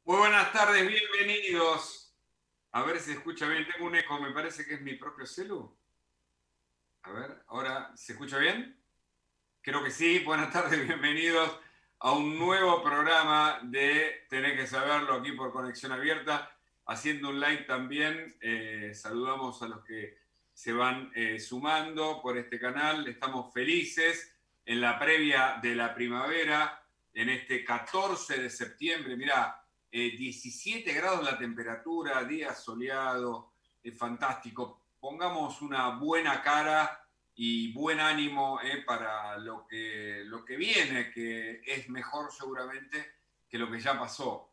Muy buenas tardes, bienvenidos. A ver si se escucha bien. Tengo un eco, me parece que es mi propio celu. A ver, ahora, ¿se escucha bien? Creo que sí. Buenas tardes, bienvenidos a un nuevo programa de Tenés que saberlo aquí por Conexión Abierta. Haciendo un like también, saludamos a los que se van sumando por este canal. Estamos felices en la previa de la primavera, en este 14 de septiembre. Mirá, 17 grados la temperatura, día soleado, fantástico. Pongamos una buena cara y buen ánimo para lo que viene, que es mejor seguramente que lo que ya pasó.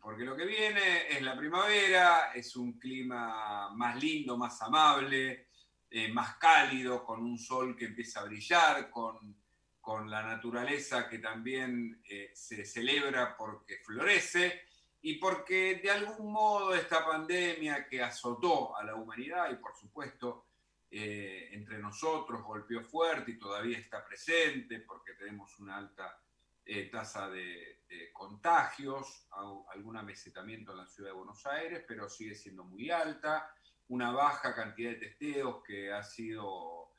Porque lo que viene es la primavera, es un clima más lindo, más amable, más cálido, con un sol que empieza a brillar, con la naturaleza que también se celebra porque florece y porque de algún modo esta pandemia que azotó a la humanidad y por supuesto entre nosotros golpeó fuerte y todavía está presente porque tenemos una alta tasa de contagios, algún amesetamiento en la ciudad de Buenos Aires, pero sigue siendo muy alta, una baja cantidad de testeos que ha sido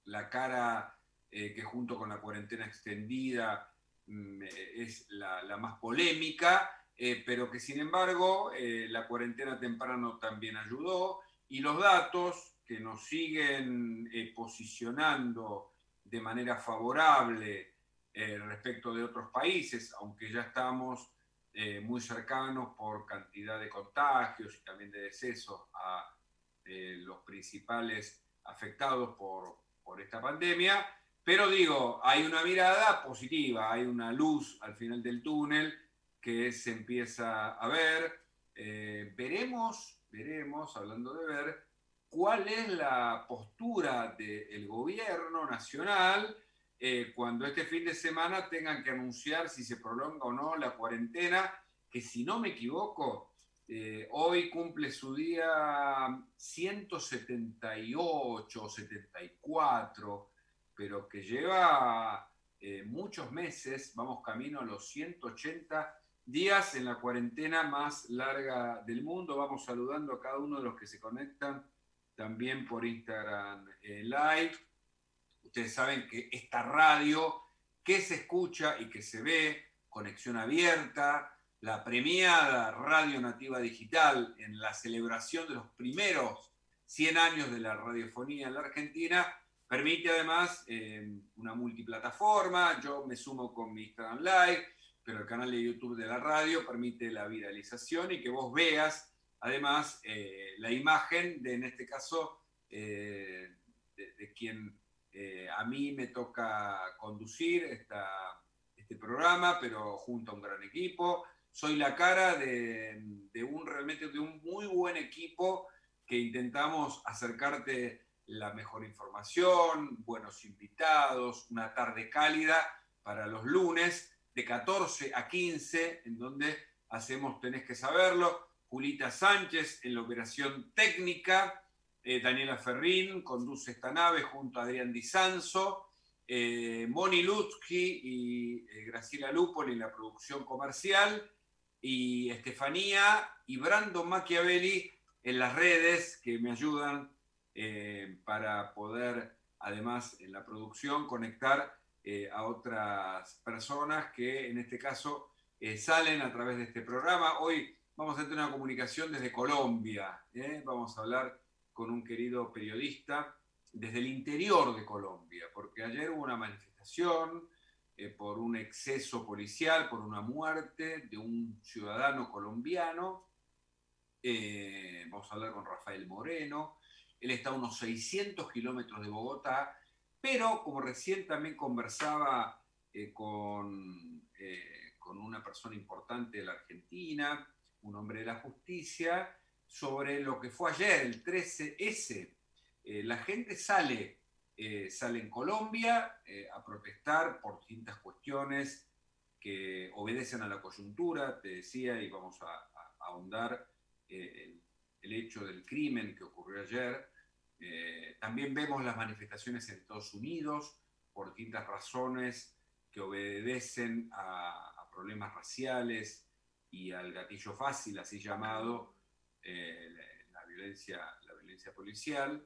la cara que junto con la cuarentena extendida es la más polémica, pero que sin embargo la cuarentena temprano también ayudó y los datos que nos siguen posicionando de manera favorable respecto de otros países, aunque ya estamos muy cercanos por cantidad de contagios y también de decesos a los principales afectados por esta pandemia. Pero digo, hay una mirada positiva, hay una luz al final del túnel que se empieza a ver. Veremos, hablando de ver, cuál es la postura del gobierno nacional cuando este fin de semana tengan que anunciar si se prolonga o no la cuarentena, que si no me equivoco, hoy cumple su día 178 o 74, pero que lleva muchos meses, vamos camino a los 180 días en la cuarentena más larga del mundo. Vamos saludando a cada uno de los que se conectan también por Instagram Live. Ustedes saben que esta radio que se escucha y que se ve, Conexión Abierta, la premiada Radio Nativa Digital en la celebración de los primeros 100 años de la radiofonía en la Argentina, permite además una multiplataforma. Yo me sumo con mi Instagram Live, pero el canal de YouTube de la radio permite la viralización y que vos veas además la imagen de, en este caso, de quien a mí me toca conducir este programa, pero junto a un gran equipo. Soy la cara realmente de un muy buen equipo que intentamos acercarte la mejor información, buenos invitados, una tarde cálida para los lunes de 14 a 15, en donde hacemos Tenés que saberlo. Julita Sánchez en la operación técnica, Daniela Ferrín conduce esta nave junto a Adrián Di Sanzo, Moni Lutzki y Graciela Lupoli en la producción comercial, y Estefanía y Brandon Machiavelli en las redes que me ayudan para poder, además, en la producción, conectar a otras personas que en este caso salen a través de este programa. Hoy vamos a tener una comunicación desde Colombia, vamos a hablar con un querido periodista desde el interior de Colombia, porque ayer hubo una manifestación por un exceso policial, por una muerte de un ciudadano colombiano. Vamos a hablar con Rafael Moreno. Él está a unos 600 kilómetros de Bogotá, pero como recién también conversaba con una persona importante de la Argentina, un hombre de la justicia, sobre lo que fue ayer, el 13S. La gente sale en Colombia a protestar por distintas cuestiones que obedecen a la coyuntura, te decía, y vamos a ahondar el hecho del crimen que ocurrió ayer. También vemos las manifestaciones en Estados Unidos por distintas razones que obedecen a problemas raciales y al gatillo fácil, así llamado, la violencia policial.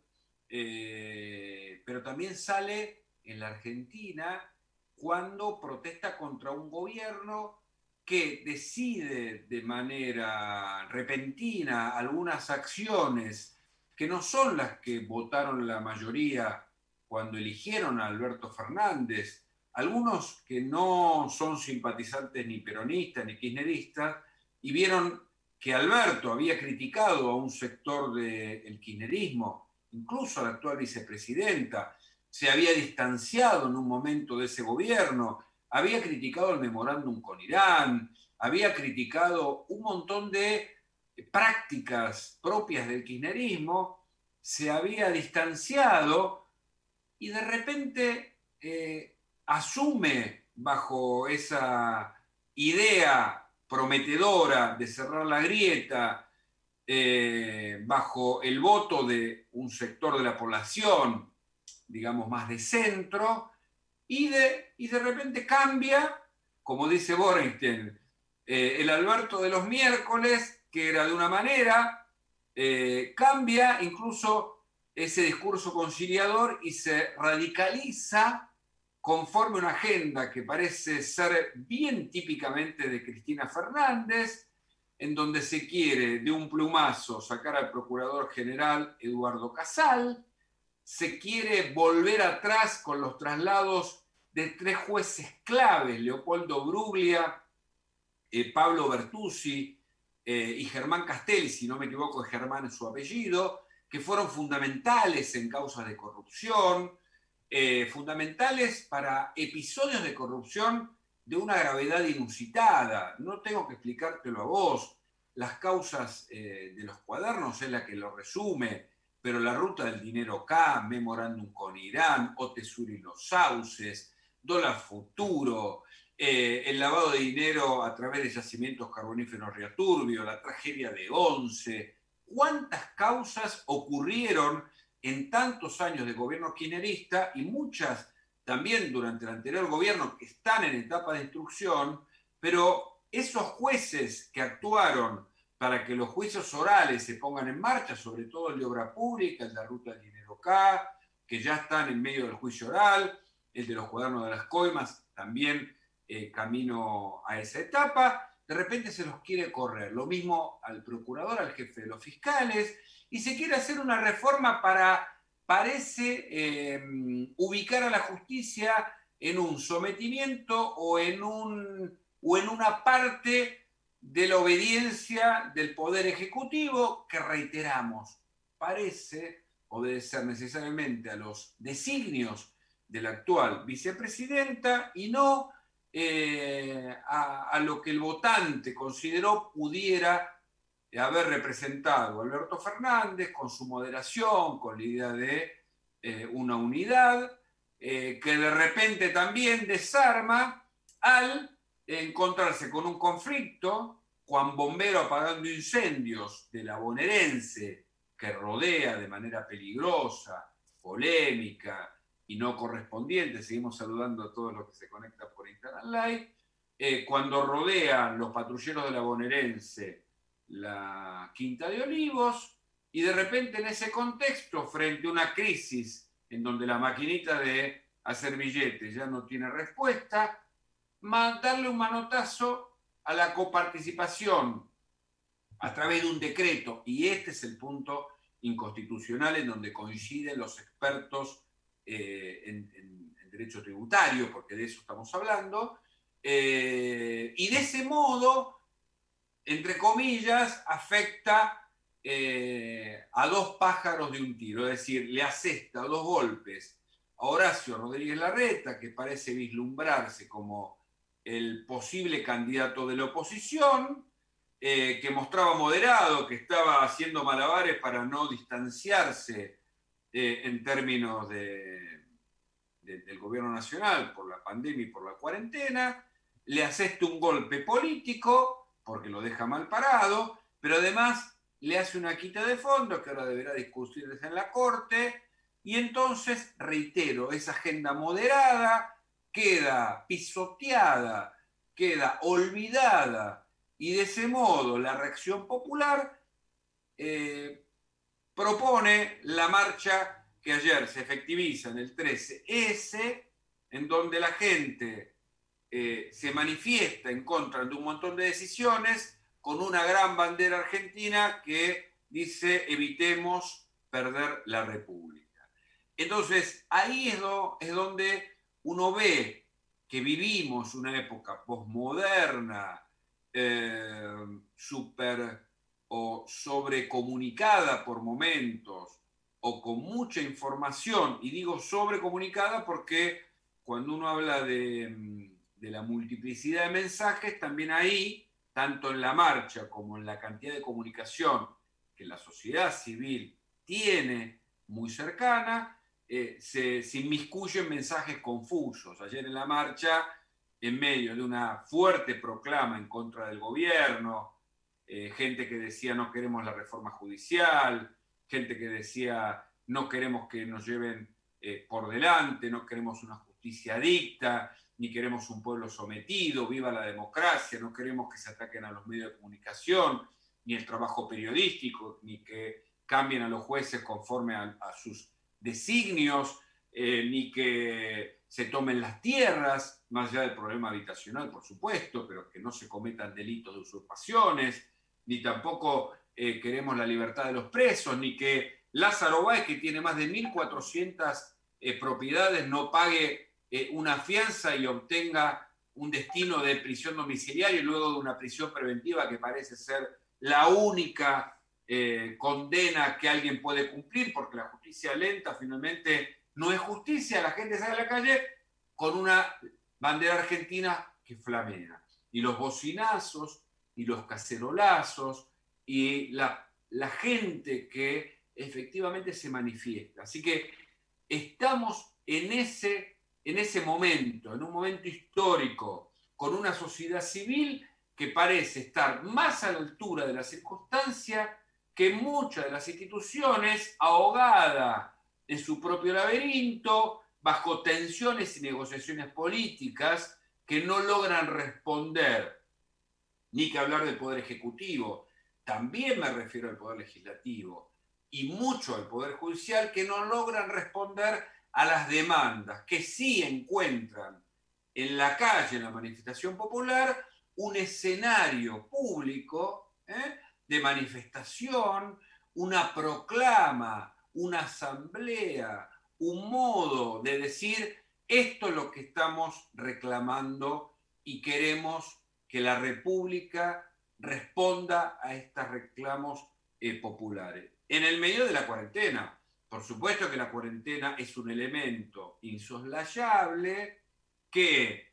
Pero también sale en la Argentina cuando protesta contra un gobierno que decide de manera repentina algunas acciones que no son las que votaron la mayoría cuando eligieron a Alberto Fernández, algunos que no son simpatizantes ni peronistas ni kirchneristas, y vieron que Alberto había criticado a un sector del kirchnerismo, incluso a la actual vicepresidenta, se había distanciado en un momento de ese gobierno, había criticado el memorándum con Irán, había criticado un montón de prácticas propias del kirchnerismo, se había distanciado y de repente asume bajo esa idea prometedora de cerrar la grieta, bajo el voto de un sector de la población, digamos, más de centro, y de repente cambia, como dice Borenstein, el Alberto de los miércoles, que era de una manera, cambia incluso ese discurso conciliador y se radicaliza conforme una agenda que parece ser bien típicamente de Cristina Fernández, en donde se quiere de un plumazo sacar al procurador general Eduardo Casal, se quiere volver atrás con los traslados de 3 jueces claves, Leopoldo Bruglia, Pablo Bertuzzi y Germán Castelli, si no me equivoco, Germán es su apellido, que fueron fundamentales en causas de corrupción, fundamentales para episodios de corrupción de una gravedad inusitada. No tengo que explicártelo a vos. Las causas de los cuadernos es la que lo resume, pero la ruta del dinero K, memorándum con Irán, Otesur y los sauces, dólar futuro, el lavado de dinero a través de yacimientos carboníferos Riaturbio, la tragedia de Once. ¿Cuántas causas ocurrieron en tantos años de gobierno kirchnerista y muchas también durante el anterior gobierno que están en etapa de instrucción, pero esos jueces que actuaron para que los juicios orales se pongan en marcha, sobre todo el de obra pública, el de la ruta del dinero K, que ya están en medio del juicio oral, el de los cuadernos de las coimas, también camino a esa etapa, de repente se los quiere correr. Lo mismo al procurador, al jefe de los fiscales, y se quiere hacer una reforma parece ubicar a la justicia en un sometimiento o en una parte de la obediencia del Poder Ejecutivo que, reiteramos, parece obedecer necesariamente a los designios de la actual vicepresidenta y no a lo que el votante consideró pudiera haber representado a Alberto Fernández con su moderación, con la idea de una unidad, que de repente también desarma al encontrarse con un conflicto, Juan Bombero apagando incendios de la bonaerense que rodea de manera peligrosa, polémica y no correspondiente. Seguimos saludando a todos los que se conectan por Instagram Live. Cuando rodean los patrulleros de la bonaerense la Quinta de Olivos, y de repente en ese contexto, frente a una crisis en donde la maquinita de hacer billetes ya no tiene respuesta, darle un manotazo a la coparticipación a través de un decreto, y este es el punto inconstitucional en donde coinciden los expertos en derecho tributario, porque de eso estamos hablando, y de ese modo, entre comillas, afecta a 2 pájaros de un tiro, es decir, le asesta 2 golpes a Horacio Rodríguez Larreta, que parece vislumbrarse como el posible candidato de la oposición, que mostraba moderado, que estaba haciendo malabares para no distanciarse en términos del gobierno nacional por la pandemia y por la cuarentena, le asesta un golpe político porque lo deja mal parado, pero además le hace una quita de fondo que ahora deberá discutirse en la Corte, y entonces, reitero, esa agenda moderada queda pisoteada, queda olvidada y de ese modo la reacción popular propone la marcha que ayer se efectiviza en el 13S, en donde la gente se manifiesta en contra de un montón de decisiones con una gran bandera argentina que dice evitemos perder la República. Entonces, ahí es donde uno ve que vivimos una época posmoderna, súper o sobrecomunicada por momentos, o con mucha información, y digo sobrecomunicada porque cuando uno habla de la multiplicidad de mensajes, también ahí, tanto en la marcha como en la cantidad de comunicación que la sociedad civil tiene muy cercana, se inmiscuyen mensajes confusos. Ayer en la marcha, en medio de una fuerte proclama en contra del gobierno, gente que decía no queremos la reforma judicial, gente que decía no queremos que nos lleven por delante, no queremos una justicia dicta, ni queremos un pueblo sometido, viva la democracia, no queremos que se ataquen a los medios de comunicación, ni el trabajo periodístico, ni que cambien a los jueces conforme a sus designios, ni que se tomen las tierras, más allá del problema habitacional, por supuesto, pero que no se cometan delitos de usurpaciones, ni tampoco queremos la libertad de los presos, ni que Lázaro Báez, que tiene más de 1.400 propiedades, no pague una fianza y obtenga un destino de prisión domiciliaria y luego de una prisión preventiva que parece ser la única condena que alguien puede cumplir, porque la justicia lenta finalmente no es justicia, la gente sale a la calle con una bandera argentina que flamea. Y los bocinazos y los cacerolazos y la gente que efectivamente se manifiesta. Así que estamos en ese momento, en un momento histórico, con una sociedad civil que parece estar más a la altura de la circunstancia que muchas de las instituciones, ahogada en su propio laberinto, bajo tensiones y negociaciones políticas que no logran responder, ni que hablar del Poder Ejecutivo, también me refiero al Poder Legislativo, y mucho al Poder Judicial, que no logran responder a las demandas, que sí encuentran en la calle, en la manifestación popular, un escenario público de manifestación, una proclama, una asamblea, un modo de decir esto es lo que estamos reclamando y queremos que la República responda a estos reclamos populares. En el medio de la cuarentena, por supuesto que la cuarentena es un elemento insoslayable que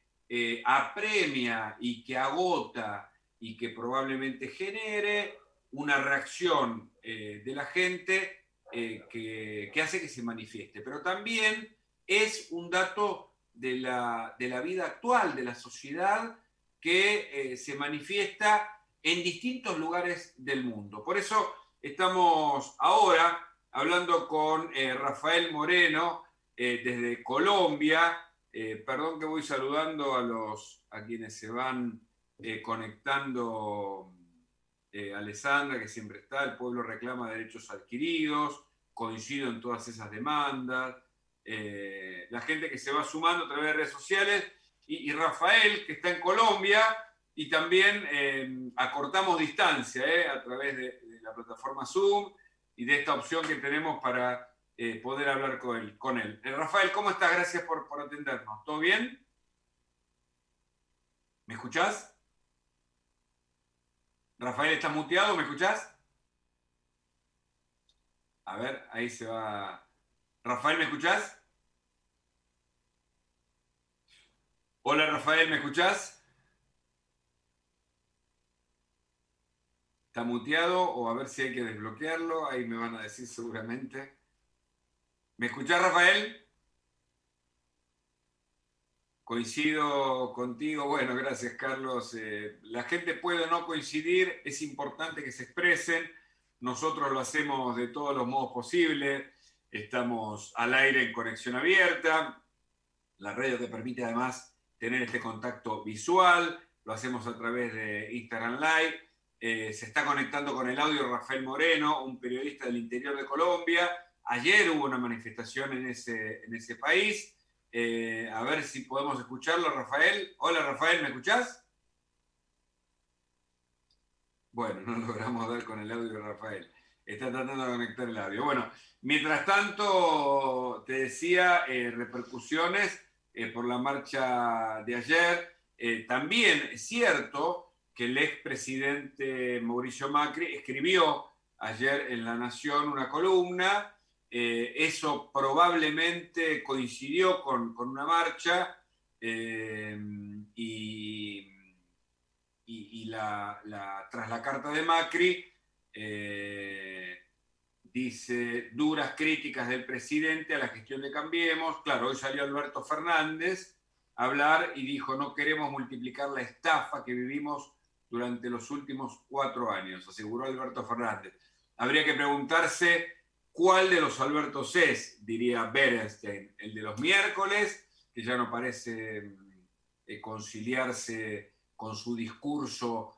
apremia y que agota y que probablemente genere una reacción de la gente que hace que se manifieste. Pero también es un dato de la vida actual, de la sociedad, que se manifiesta en distintos lugares del mundo. Por eso estamos ahora hablando con Rafael Moreno desde Colombia. Perdón que voy saludando a quienes se van conectando. Alessandra, que siempre está, el pueblo reclama derechos adquiridos, coincido en todas esas demandas, la gente que se va sumando a través de redes sociales, y Rafael, que está en Colombia, y también acortamos distancia a través de la plataforma Zoom y de esta opción que tenemos para poder hablar con él. Rafael, ¿cómo estás? Gracias por atendernos. ¿Todo bien? ¿Me escuchás? Rafael, ¿estás muteado? ¿Me escuchás? A ver, ahí se va. Rafael, ¿me escuchás? Hola, Rafael, ¿me escuchás? ¿Está muteado? O a ver si hay que desbloquearlo. Ahí me van a decir seguramente. ¿Me escuchás, Rafael? Coincido contigo. Bueno, gracias, Carlos. La gente puede o no coincidir. Es importante que se expresen. Nosotros lo hacemos de todos los modos posibles. Estamos al aire en conexión abierta. La radio te permite además tener este contacto visual. lo hacemos a través de Instagram Live. Se está conectando con el audio Rafael Moreno, un periodista del interior de Colombia. Ayer hubo una manifestación en ese país. A ver si podemos escucharlo, Rafael. Hola, Rafael, ¿me escuchás? Bueno, no logramos dar con el audio de Rafael. Está tratando de conectar el audio. Bueno, mientras tanto, te decía, repercusiones por la marcha de ayer. También es cierto que el expresidente Mauricio Macri escribió ayer en La Nación una columna. Eso probablemente coincidió con una marcha y tras la carta de Macri, dice duras críticas del presidente a la gestión de Cambiemos. Claro, hoy salió Alberto Fernández a hablar y dijo: no queremos multiplicar la estafa que vivimos durante los últimos 4 años, aseguró Alberto Fernández. Habría que preguntarse cuál de los Albertos es, diría Berenstein, el de los miércoles, que ya no parece conciliarse con su discurso,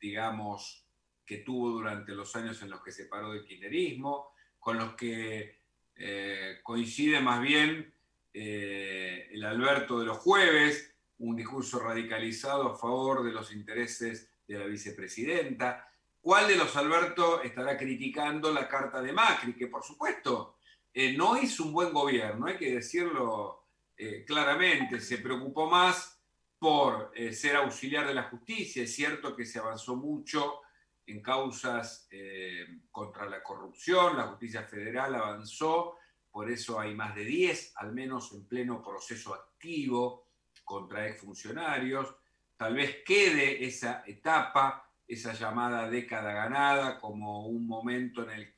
digamos, que tuvo durante los años en los que se paró del kirchnerismo, con los que coincide más bien el Alberto de los jueves, un discurso radicalizado a favor de los intereses de la vicepresidenta. ¿Cuál de los Alberto estará criticando la carta de Macri? Que por supuesto no hizo un buen gobierno, hay que decirlo claramente, se preocupó más por ser auxiliar de la justicia. Es cierto que se avanzó mucho en causas contra la corrupción, la justicia federal avanzó, por eso hay más de 10, al menos en pleno proceso activo contra exfuncionarios. Tal vez quede esa etapa, esa llamada década ganada, como un momento en el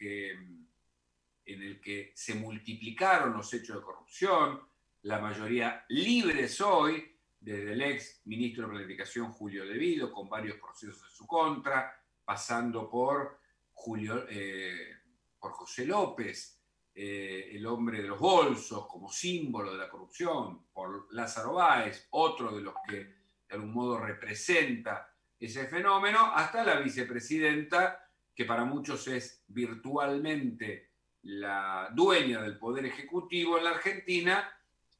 que se multiplicaron los hechos de corrupción, la mayoría libres hoy, desde el ex ministro de Planificación Julio De Vido, con varios procesos en su contra, pasando por José López, el hombre de los bolsos, como símbolo de la corrupción, por Lázaro Báez, otro de los que de algún modo representa ese fenómeno, hasta la vicepresidenta, que para muchos es virtualmente la dueña del Poder Ejecutivo en la Argentina,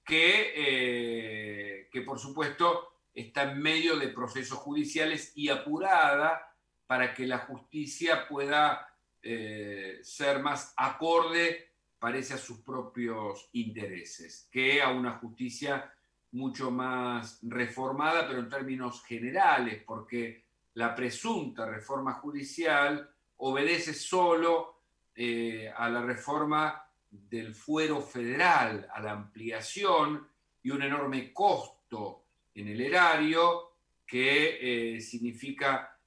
que por supuesto está en medio de procesos judiciales y apurada para que la justicia pueda ser más acorde, parece, a sus propios intereses, que a una justicia mucho más reformada, pero en términos generales, porque la presunta reforma judicial obedece solo a la reforma del fuero federal, a la ampliación y un enorme costo en el erario que significa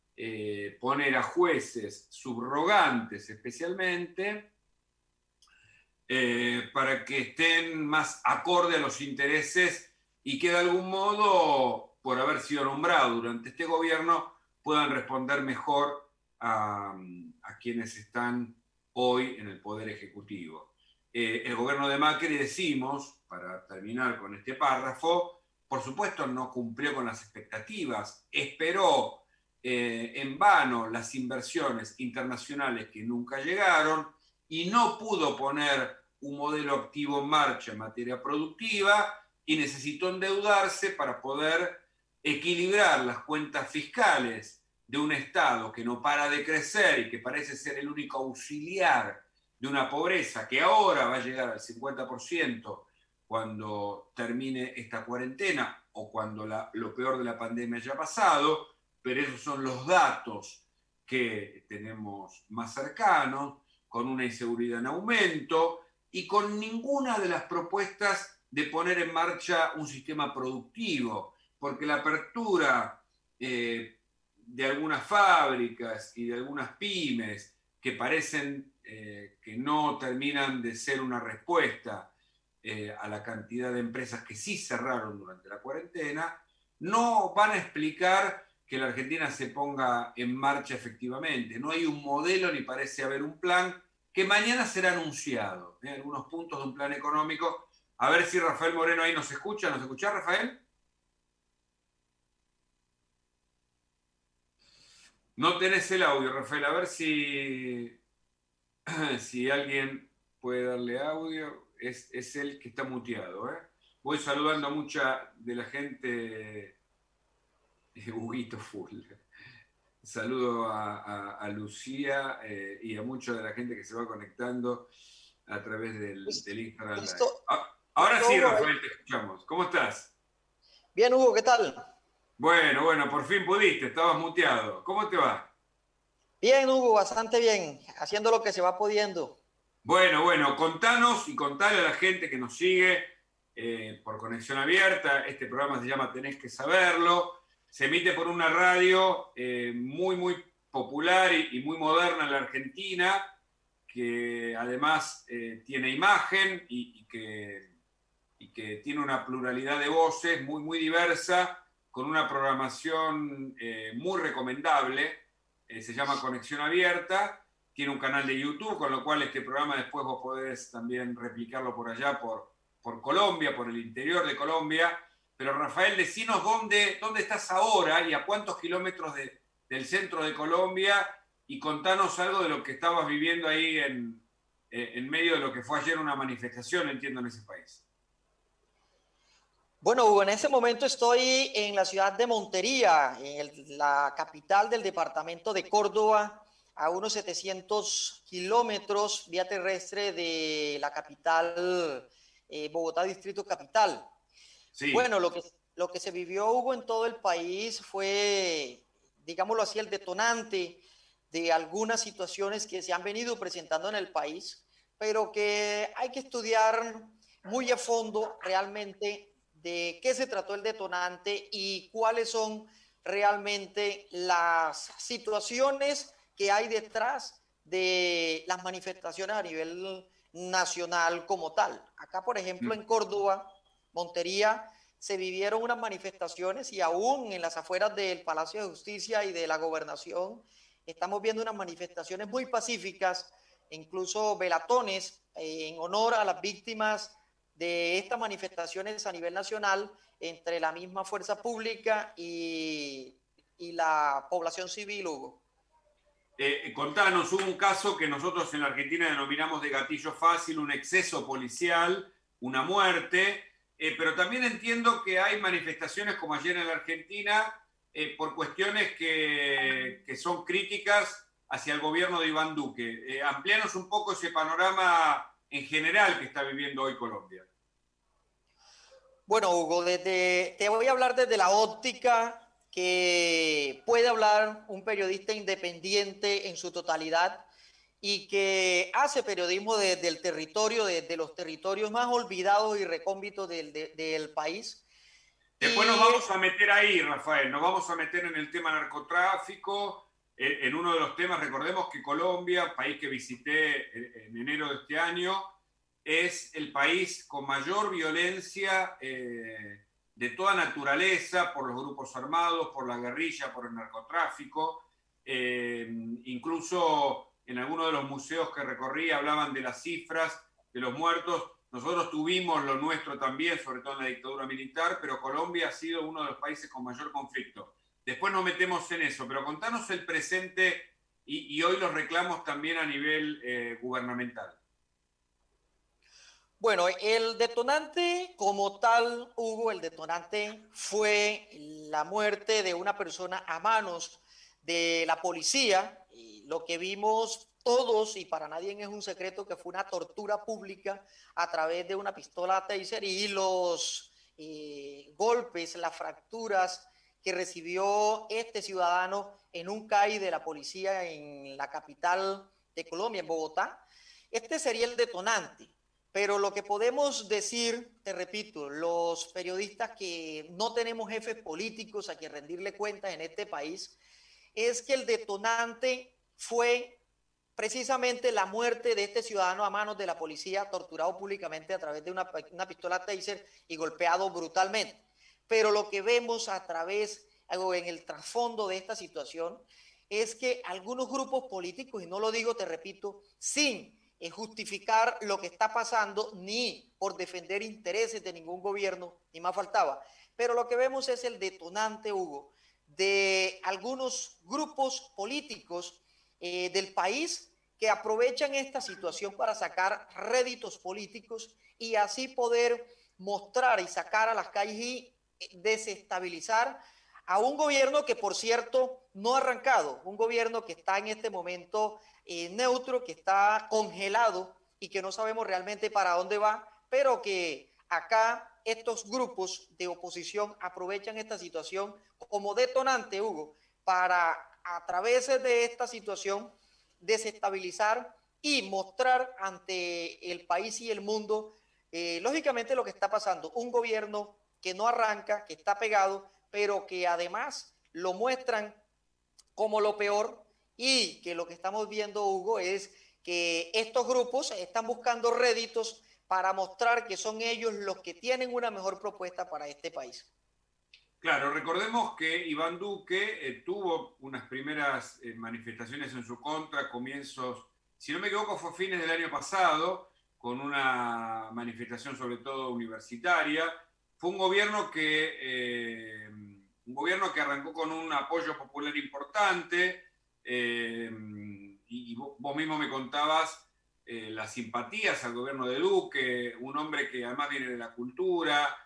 poner a jueces subrogantes especialmente para que estén más acorde a los intereses y que de algún modo, por haber sido nombrado durante este gobierno, puedan responder mejor a quienes están hoy en el Poder Ejecutivo. El gobierno de Macri, decimos, para terminar con este párrafo, por supuesto no cumplió con las expectativas, esperó en vano las inversiones internacionales que nunca llegaron y no pudo poner un modelo activo en marcha en materia productiva y necesitó endeudarse para poder equilibrar las cuentas fiscales de un Estado que no para de crecer y que parece ser el único auxiliar de una pobreza que ahora va a llegar al 50% cuando termine esta cuarentena o cuando lo peor de la pandemia haya pasado, pero esos son los datos que tenemos más cercanos, con una inseguridad en aumento y con ninguna de las propuestas de poner en marcha un sistema productivo, porque la apertura de algunas fábricas y de algunas pymes que parecen que no terminan de ser una respuesta a la cantidad de empresas que sí cerraron durante la cuarentena, no van a explicar que la Argentina se ponga en marcha efectivamente. No hay un modelo ni parece haber un plan que mañana será anunciado. Algunos puntos de un plan económico. A ver si Rafael Moreno ahí nos escucha. ¿Nos escucha, Rafael? No tenés el audio, Rafael. A ver si, si alguien puede darle audio. Es él que está muteado, ¿eh? Voy saludando a mucha de la gente, Huguito Full. Saludo a Lucía y a mucha de la gente que se va conectando a través del Instagram Listo, Live. Ahora listo, sí, Hugo. Rafael, te escuchamos. ¿Cómo estás? Bien, Hugo, ¿qué tal? Bueno, bueno, por fin pudiste, estabas muteado. ¿Cómo te va? Bien, Hugo, bastante bien, haciendo lo que se va pudiendo. Bueno, bueno, contanos y contale a la gente que nos sigue por conexión abierta. Este programa se llama Tenés que saberlo. Se emite por una radio muy, muy popular y muy moderna en la Argentina, que además tiene imagen y que tiene una pluralidad de voces muy, muy diversa, con una programación muy recomendable. Se llama Conexión Abierta. Tiene un canal de YouTube, con lo cual este programa después vos podés también replicarlo por allá, por Colombia, por el interior de Colombia. Pero Rafael, decinos dónde estás ahora y a cuántos kilómetros del centro de Colombia, y contanos algo de lo que estabas viviendo ahí en medio de lo que fue ayer una manifestación, entiendo, en ese país. Bueno, Hugo, en ese momento estoy en la ciudad de Montería, la capital del departamento de Córdoba, a unos 700 kilómetros vía terrestre de la capital, Bogotá, Distrito Capital. Sí. Bueno, lo que se vivió, Hugo, en todo el país fue, digámoslo así, el detonante de algunas situaciones que se han venido presentando en el país, pero que hay que estudiar muy a fondo realmente de qué se trató el detonante y cuáles son realmente las situaciones que hay detrás de las manifestaciones a nivel nacional como tal. Acá, por ejemplo, en Córdoba, Montería, se vivieron unas manifestaciones y aún en las afueras del Palacio de Justicia y de la Gobernación estamos viendo unas manifestaciones muy pacíficas, incluso velatones en honor a las víctimas de estas manifestaciones a nivel nacional entre la misma fuerza pública y la población civil, Hugo. Contanos, hubo un caso que nosotros en la Argentina denominamos de gatillo fácil, un exceso policial, una muerte, pero también entiendo que hay manifestaciones como ayer en la Argentina por cuestiones que son críticas hacia el gobierno de Iván Duque. Amplíanos un poco ese panorama en general que está viviendo hoy Colombia. Bueno, Hugo, te voy a hablar desde la óptica que puede hablar un periodista independiente en su totalidad y que hace periodismo desde el territorio, desde los territorios más olvidados y recónditos del país. Después nos Y vamos a meter ahí, Rafael, nos vamos a meter en el tema narcotráfico, en uno de los temas. Recordemos que Colombia, país que visité en enero de este año, es el país con mayor violencia de toda naturaleza, por los grupos armados, por la guerrilla, por el narcotráfico. Incluso en algunos de los museos que recorrí hablaban de las cifras de los muertos. Nosotros tuvimos lo nuestro también, sobre todo en la dictadura militar, pero Colombia ha sido uno de los países con mayor conflicto. Después nos metemos en eso, pero contanos el presente y hoy los reclamos también a nivel gubernamental. bueno, el detonante como tal, Hugo, el detonante fue la muerte de una persona a manos de la policía. Y lo que vimos todos, y para nadie es un secreto, que fue una tortura pública a través de una pistola taser y los golpes, las fracturas que recibió este ciudadano en un CAI de la policía en la capital de Colombia, en Bogotá. Este sería el detonante. Pero lo que podemos decir, te repito, los periodistas que no tenemos jefes políticos a quien rendirle cuentas en este país, es que el detonante fue precisamente la muerte de este ciudadano a manos de la policía, torturado públicamente a través de una pistola taser y golpeado brutalmente. Pero lo que vemos a través, en el trasfondo de esta situación, es que algunos grupos políticos, y no lo digo, te repito, sin justificar lo que está pasando, ni por defender intereses de ningún gobierno, ni más faltaba. Pero lo que vemos es el detonante, Hugo, de algunos grupos políticos del país que aprovechan esta situación para sacar réditos políticos y así poder mostrar y sacar a las calles y desestabilizar a un gobierno que, por cierto, no ha arrancado, un gobierno que está en este momento neutro, que está congelado y que no sabemos realmente para dónde va, pero que acá estos grupos de oposición aprovechan esta situación como detonante, Hugo, para a través de esta situación desestabilizar y mostrar ante el país y el mundo, lógicamente, lo que está pasando. Un gobierno que no arranca, que está pegado, pero que además lo muestran como lo peor y que lo que estamos viendo, Hugo, es que estos grupos están buscando réditos para mostrar que son ellos los que tienen una mejor propuesta para este país. Claro, recordemos que Iván Duque tuvo unas primeras manifestaciones en su contra, comienzos, si no me equivoco, fue fines del año pasado, con una manifestación sobre todo universitaria. Fue un gobierno que arrancó con un apoyo popular importante, y vos mismo me contabas las simpatías al gobierno de Duque, un hombre que además viene de la cultura.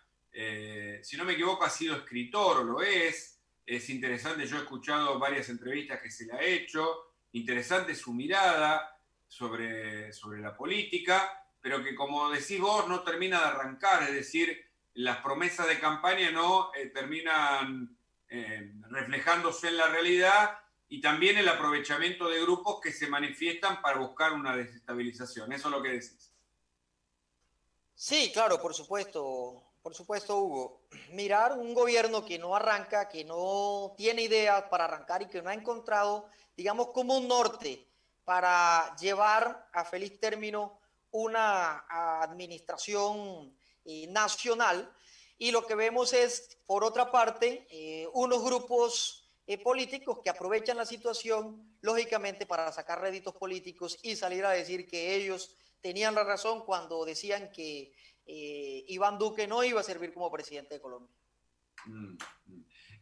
Si no me equivoco, ha sido escritor o lo es. Es interesante, yo he escuchado varias entrevistas que se le ha hecho. Interesante su mirada sobre la política, pero que, como decís vos, no termina de arrancar. Es decir, las promesas de campaña no terminan reflejándose en la realidad, y también el aprovechamiento de grupos que se manifiestan para buscar una desestabilización. Eso es lo que decís. Sí, claro, por supuesto, Hugo. Mirar un gobierno que no arranca, que no tiene ideas para arrancar y que no ha encontrado, digamos, como un norte para llevar a feliz término una administración nacional. Y lo que vemos es, por otra parte, unos grupos políticos que aprovechan la situación, lógicamente, para sacar réditos políticos y salir a decir que ellos tenían la razón cuando decían que Iván Duque no iba a servir como presidente de Colombia. Mm,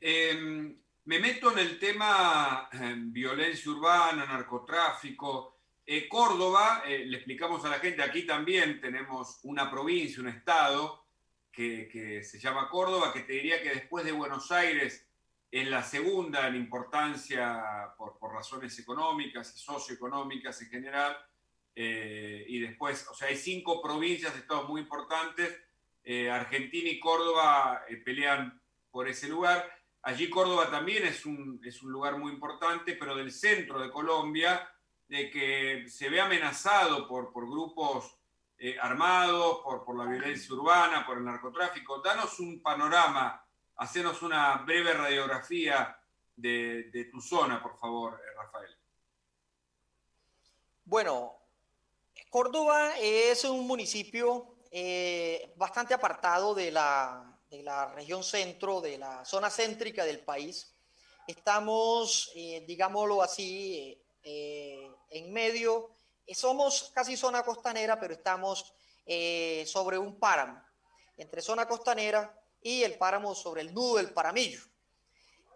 mm. Me meto en el tema violencia urbana, narcotráfico. Córdoba, le explicamos a la gente, aquí también tenemos una provincia, un estado que se llama Córdoba, que te diría que después de Buenos Aires es la segunda en importancia por razones económicas y socioeconómicas en general. Y después, o sea, hay 5 provincias, estados muy importantes. Argentina y Córdoba pelean por ese lugar. Allí Córdoba también es un lugar muy importante, pero del centro de Colombia, de que se ve amenazado por grupos armados, por la violencia urbana, por el narcotráfico. Danos un panorama, hacenos una breve radiografía de tu zona, por favor, Rafael. Bueno, Córdoba es un municipio bastante apartado de la región centro, de la zona céntrica del país. Estamos, digámoslo así, en medio, somos casi zona costanera, pero estamos sobre un páramo, entre zona costanera y el páramo sobre el nudo del Paramillo.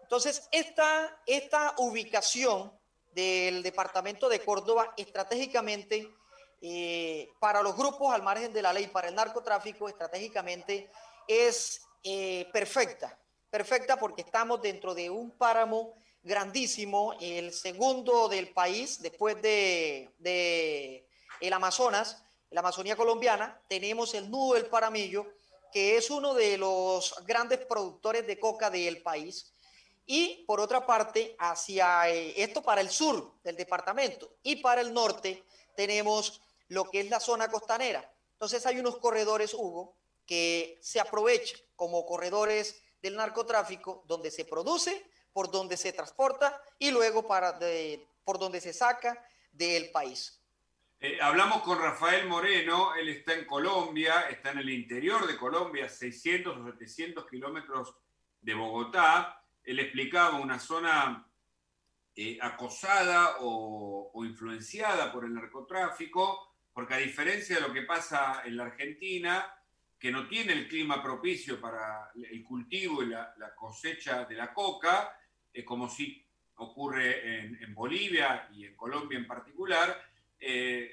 Entonces, esta ubicación del departamento de Córdoba estratégicamente para los grupos al margen de la ley, para el narcotráfico, estratégicamente es perfecta, perfecta porque estamos dentro de un páramo grandísimo, el segundo del país después de el Amazonas, la Amazonía colombiana. Tenemos el nudo del Paramillo, que es uno de los grandes productores de coca del país. Y por otra parte, hacia esto para el sur del departamento y para el norte tenemos lo que es la zona costanera. Entonces hay unos corredores, Hugo, que se aprovechan como corredores del narcotráfico, donde se produce, por donde se transporta y luego por donde se saca del país. Hablamos con Rafael Moreno, él está en Colombia, está en el interior de Colombia, 600 o 700 kilómetros de Bogotá. Él explicaba una zona acosada o influenciada por el narcotráfico, porque a diferencia de lo que pasa en la Argentina, que no tiene el clima propicio para el cultivo y la cosecha de la coca, como sí ocurre en Bolivia y en Colombia en particular,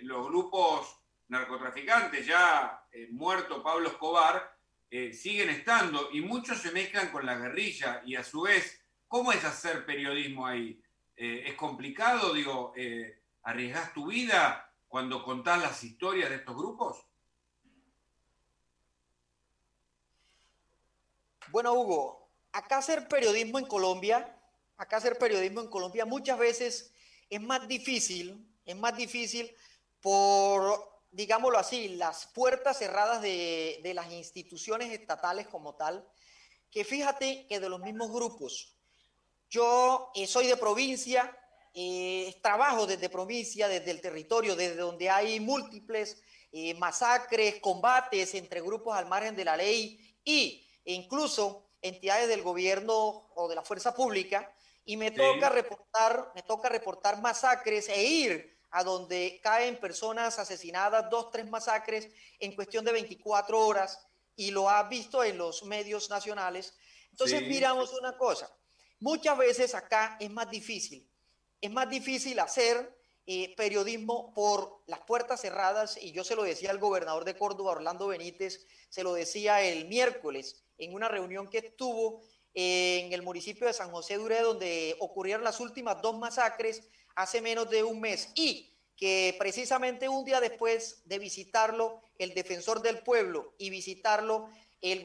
los grupos narcotraficantes, ya muerto Pablo Escobar, siguen estando y muchos se mezclan con la guerrilla y a su vez, ¿cómo es hacer periodismo ahí? ¿Es complicado? Digo, ¿arriesgás tu vida cuando contás las historias de estos grupos? Bueno, Hugo, acá hacer periodismo en Colombia muchas veces es más difícil por, digámoslo así, las puertas cerradas de las instituciones estatales como tal, que fíjate que de los mismos grupos. Yo soy de provincia, trabajo desde provincia, desde el territorio, desde donde hay múltiples masacres, combates entre grupos al margen de la ley e incluso entidades del gobierno o de la fuerza pública, y Sí, me toca reportar masacres e ir a donde caen personas asesinadas, 2, 3 masacres en cuestión de 24 horas, y lo has visto en los medios nacionales. Entonces sí, miramos una cosa. Muchas veces acá es más difícil hacer periodismo por las puertas cerradas, y yo se lo decía al gobernador de Córdoba, Orlando Benítez, se lo decía el miércoles en una reunión que tuvo en el municipio de San José de Uré, donde ocurrieron las últimas 2 masacres hace menos de un mes, y que precisamente un día después de visitarlo el defensor del pueblo y visitarlo el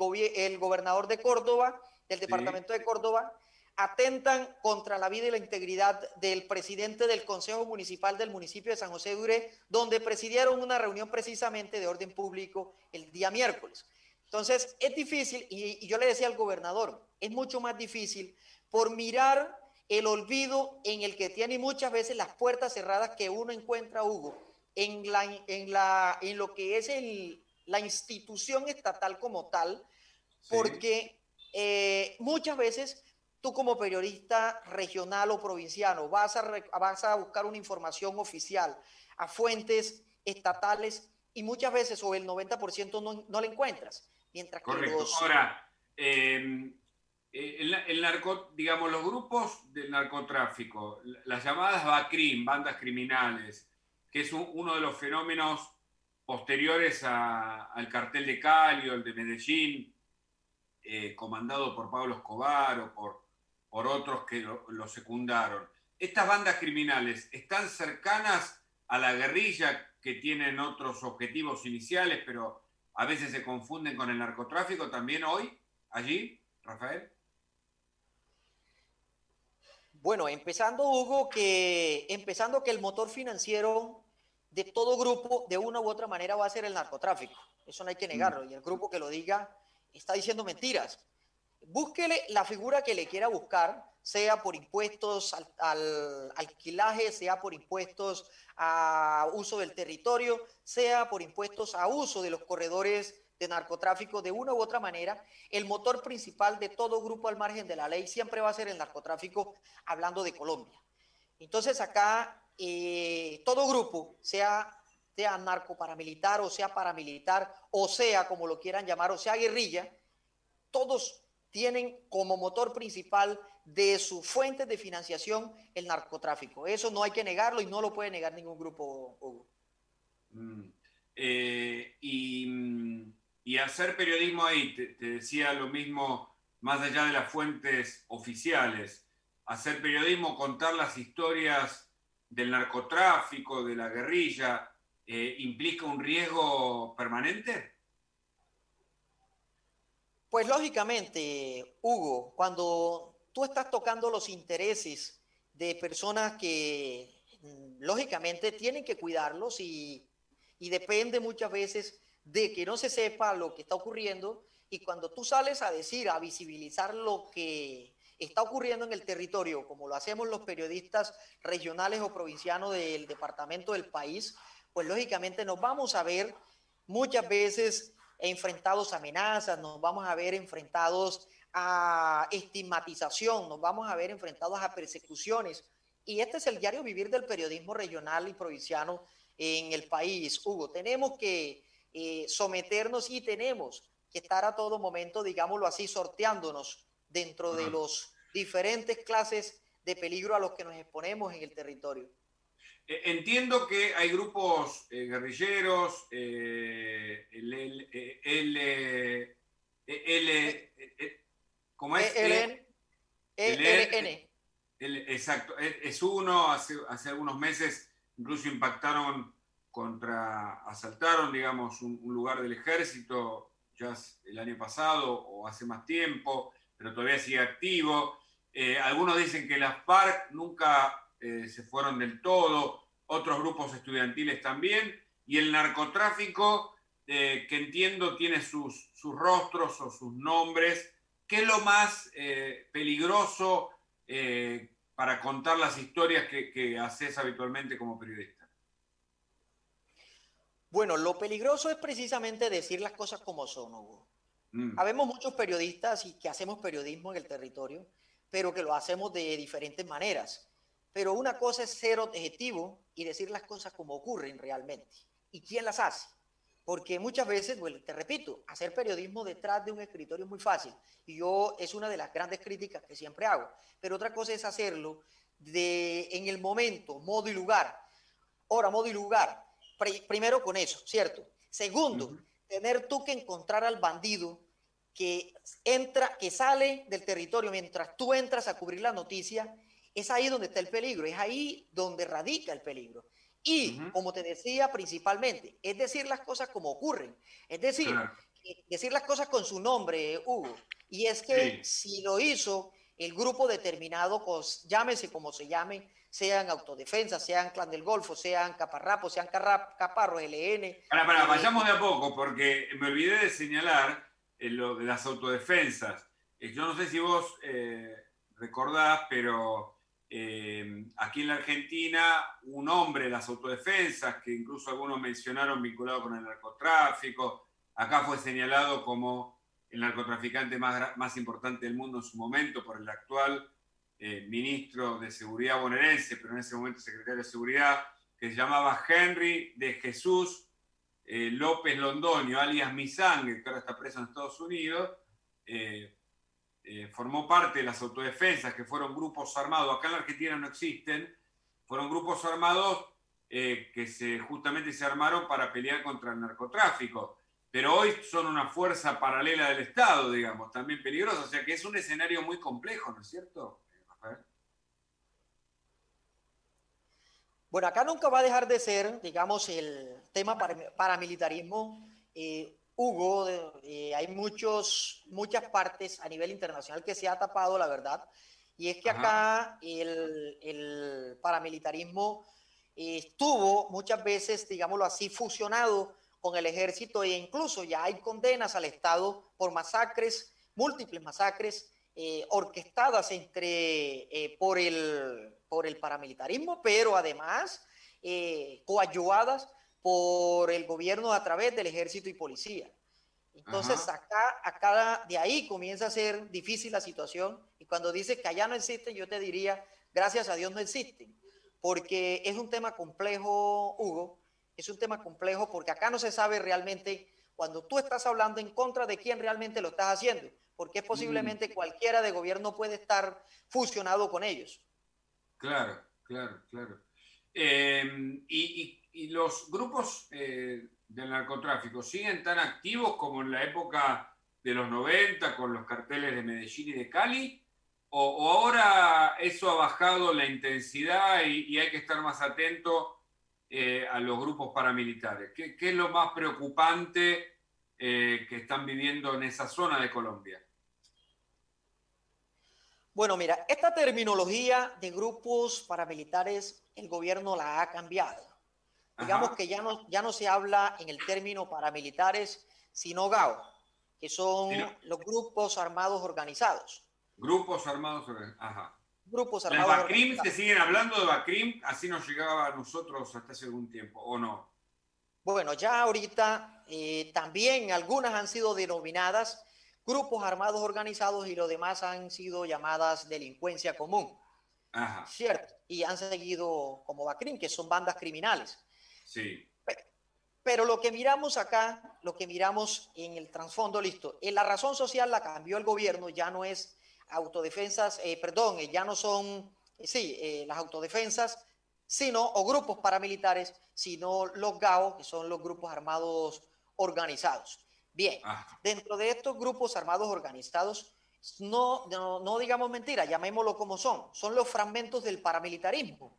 gobernador de Córdoba, del sí, departamento de Córdoba, atentan contra la vida y la integridad del presidente del Consejo Municipal del municipio de San José de Uré, donde presidieron una reunión precisamente de orden público el día miércoles. Entonces, es difícil, y yo le decía al gobernador, es mucho más difícil por mirar el olvido en el que tiene muchas veces las puertas cerradas que uno encuentra, Hugo, en lo que es la institución estatal como tal, sí, porque muchas veces tú como periodista regional o provinciano vas a buscar una información oficial a fuentes estatales, y muchas veces, o el 90%, no la encuentras. Mientras que correcto. Ahora, digamos, los grupos del narcotráfico, las llamadas BACRIM, bandas criminales, que es uno de los fenómenos posteriores al cartel de Cali o el de Medellín, comandado por Pablo Escobar o por otros que lo secundaron. Estas bandas criminales están cercanas a la guerrilla, que tienen otros objetivos iniciales, pero a veces se confunden con el narcotráfico también hoy, allí, Rafael. Bueno, empezando que el motor financiero de todo grupo, de una u otra manera, va a ser el narcotráfico. Eso no hay que Mm, negarlo. Y el grupo que lo diga está diciendo mentiras. Búsquele la figura que le quiera buscar, sea por impuestos al alquilaje, sea por impuestos a uso del territorio, sea por impuestos a uso de los corredores de narcotráfico. De una u otra manera, el motor principal de todo grupo al margen de la ley siempre va a ser el narcotráfico, hablando de Colombia. Entonces acá todo grupo, sea narcoparamilitar o sea paramilitar, o sea como lo quieran llamar, o sea guerrilla, todos tienen como motor principal de sus fuentes de financiación el narcotráfico. Eso no hay que negarlo y no lo puede negar ningún grupo, Hugo. mm. Eh, y, mm, y hacer periodismo ahí, te decía lo mismo, más allá de las fuentes oficiales, hacer periodismo, contar las historias del narcotráfico, de la guerrilla, ¿implica un riesgo permanente? Pues lógicamente, Hugo, cuando tú estás tocando los intereses de personas que lógicamente tienen que cuidarlos, y depende muchas veces de que no se sepa lo que está ocurriendo, y cuando tú sales a decir, a visibilizar lo que está ocurriendo en el territorio, como lo hacemos los periodistas regionales o provincianos del departamento del país, pues lógicamente nos vamos a ver muchas veces enfrentados a amenazas, nos vamos a ver enfrentados a estigmatización, nos vamos a ver enfrentados a persecuciones. Y este es el diario vivir del periodismo regional y provinciano en el país, Hugo. Tenemos que someternos y tenemos que estar a todo momento, digámoslo así, sorteándonos dentro de Ah, los diferentes clases de peligro a los que nos exponemos en el territorio. Entiendo que hay grupos guerrilleros, ¿cómo es? ELN, ELN. Exacto, es uno, hace algunos meses incluso impactaron asaltaron, digamos, un lugar del ejército, ya el año pasado o hace más tiempo, pero todavía sigue activo. Algunos dicen que las FARC nunca se fueron del todo, otros grupos estudiantiles también, y el narcotráfico, que entiendo tiene sus rostros o sus nombres. ¿Qué es lo más peligroso para contar las historias que haces habitualmente como periodista? Bueno, lo peligroso es precisamente decir las cosas como son, Hugo. Habemos muchos periodistas y que hacemos periodismo en el territorio, pero que lo hacemos de diferentes maneras. Pero una cosa es ser objetivo y decir las cosas como ocurren realmente. ¿Y quién las hace? Porque muchas veces, bueno, te repito, hacer periodismo detrás de un escritorio es muy fácil. Y es una de las grandes críticas que siempre hago. Pero otra cosa es hacerlo en el momento, modo y lugar. Hora, modo y lugar. Primero con eso, ¿cierto? Segundo, tener tú que encontrar al bandido que sale del territorio mientras tú entras a cubrir la noticia. Es ahí donde está el peligro, es ahí donde radica el peligro. Y, como te decía, principalmente, es decir las cosas como ocurren. Es decir, Claro. decir las cosas con su nombre, Hugo. Y es que si lo hizo el grupo determinado, pues, llámese como se llame, sean autodefensa, sean Clan del Golfo, sean Caparrapos, sean Caparros, LN. Vayamos de a poco, porque me olvidé de señalar lo de las autodefensas. Yo no sé si vos recordás, pero aquí en la Argentina un hombre de las autodefensas, que incluso algunos mencionaron vinculado con el narcotráfico, acá fue señalado como el narcotraficante más importante del mundo en su momento por el actual ministro de Seguridad bonaerense, pero en ese momento secretario de Seguridad, que se llamaba Henry de Jesús López Londoño, alias Misangue, que ahora está preso en Estados Unidos. Formó parte de las autodefensas, que fueron grupos armados, acá en la Argentina no existen, fueron grupos armados que justamente se armaron para pelear contra el narcotráfico, pero hoy son una fuerza paralela del Estado, digamos, también peligrosa, o sea que es un escenario muy complejo, ¿no es cierto, Rafael? Bueno, acá nunca va a dejar de ser, digamos, el tema paramilitarismo. Hugo, hay muchas partes a nivel internacional que se ha tapado, la verdad, y es que acá el paramilitarismo estuvo muchas veces, digámoslo así, fusionado con el ejército, e incluso ya hay condenas al Estado por masacres, múltiples masacres, orquestadas por el paramilitarismo, pero además coadyuvadas por el gobierno a través del ejército y policía. Entonces, acá de ahí comienza a ser difícil la situación, y cuando dices que allá no existen, yo te diría, gracias a Dios no existen, porque es un tema complejo, Hugo, es un tema complejo porque acá no se sabe realmente cuando tú estás hablando en contra de quién realmente lo estás haciendo, porque posiblemente cualquiera de gobierno puede estar fusionado con ellos. Claro, claro, claro. Y los grupos del narcotráfico siguen tan activos como en la época de los 90 con los carteles de Medellín y de Cali, o ahora eso ha bajado la intensidad y hay que estar más atento a los grupos paramilitares. ¿Qué es lo más preocupante que están viviendo en esa zona de Colombia? Bueno, mira, esta terminología de grupos paramilitares, el gobierno la ha cambiado. Digamos que ya no se habla en el término paramilitares, sino GAO, que son los grupos armados organizados. Grupos armados organizados. Grupos ¿Las armados BACRIM organizados. se siguen hablando de BACRIM? Así nos llegaba a nosotros hasta hace algún tiempo, ¿o no? Bueno, ya ahorita también algunas han sido denominadas grupos armados organizados y los demás han sido llamadas delincuencia común. ¿Cierto? Y han seguido como BACRIM, que son bandas criminales. Sí. Pero lo que miramos acá, lo que miramos en el trasfondo, listo, en la razón social la cambió el gobierno, ya no es autodefensas, perdón, ya no son, las autodefensas, sino, o grupos paramilitares, sino los GAO, que son los grupos armados organizados. Bien, Ah, dentro de estos grupos armados organizados, no digamos mentira, llamémoslo como son los fragmentos del paramilitarismo.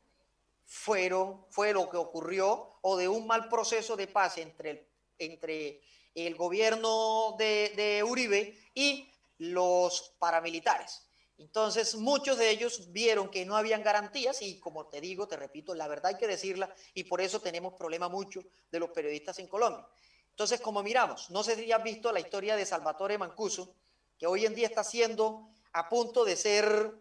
Fue lo que ocurrió, o de un mal proceso de paz entre el gobierno de Uribe y los paramilitares. Entonces, muchos de ellos vieron que no habían garantías y, como te digo, te repito, la verdad hay que decirla, y por eso tenemos problema mucho de los periodistas en Colombia. Entonces, como miramos, no sé si has visto la historia de Salvatore Mancuso, que hoy en día está siendo a punto de ser